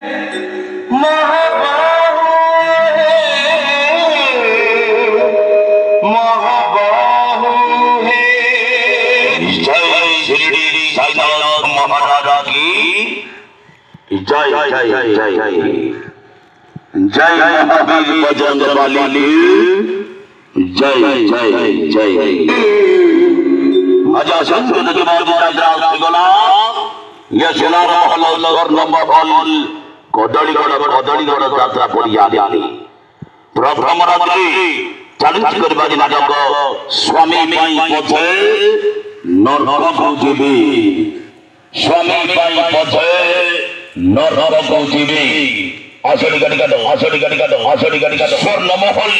महाबाहु है, महाबाहु है। जय शिरडी साईनाथ महाराजा की जय जय जय जय जय महावीर बजरंगबली जय जय जय। आजा संस्कृत के बाद गोला ये सोनार महल स्वर्ण महल कदलीगढ़ यात्रा पड़िया प्रथम रात्रि चलित करबा नाटक स्वामी पथे नरक को जीवी स्वामी पथे नरक को जीवी आषाढ़ी गाड़ी काटो आषाढ़ी गाड़ी काटो आषाढ़ी गाड़ी काटो स्वर्ण महल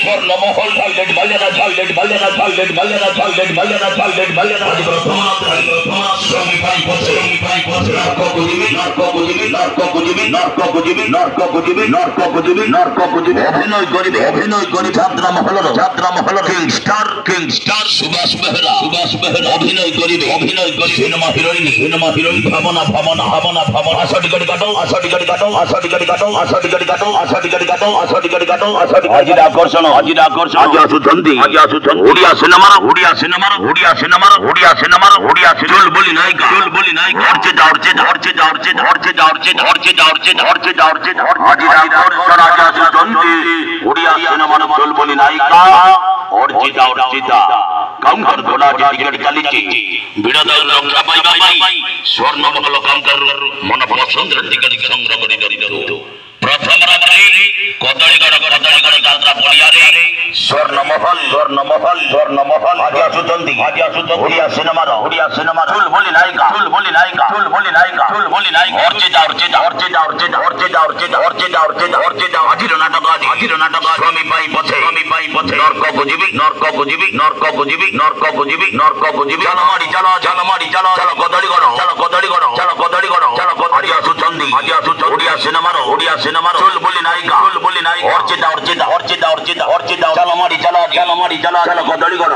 झाललेट बाल्याना झाललेट बाल्याना झाललेट बाल्याना झाललेट बाल्याना झाललेट बाल्याना आज प्रथम स्वामी पथे नरक को जीवी नरक को जीवी नरक को जीवी नरक को जीवी नरक को जीवी नरक को जीवी नरक को जीवी अभिनय करी যাত্রা মহল কিং স্টার সুভাষ বেহরা অভিনয় করি সিনেমা হিরোইন ভাবনা আষাঢ়ী গাড়ি কাটো আষাঢ়ী গাড়ি কাটো আষাঢ়ী গাড়ি কাটো আষাঢ়ী গাড়ি কাটো আষাঢ়ী গাড়ি কাটো আষাঢ়ী গাড়ি কাটো আজির আকর্ষণ আজি আসুଛନ୍ତି ওড়িয়া সিনেমার চুল বলি নায়িকা ধরছে আজির আকর্ষণ আজি আসুଛନ୍ତି ওড়িয়া সিনেমার চুল বলি নায়িকা অর্চিতা কাউন্টার গোলা যে টিকেট চালিছে বিরোধী রক্ষা পাইবা পাই স্বর্ণ মহল কাউন্টার মন পছন্দের টিকেট সংগ্রহ করে প্রথম রাত্রি কদলীগড় যাত্রা পড়িয়ারে স্বর্ণ মহল আজি আসুଛନ୍ତି ওড়িয়া সিনেমার চুল বলি নায়িকা অর্চিতা আজির নাটক স্বামী পাই পথে নরক বুঝিবি ঝালমারি চলো কদলীগড় আজি আসুଛନ୍ତି ওড়িয়া সিনেমার চুল বলি নায়িকা অর্চিতা ঝালমারি চলো কদলীগড়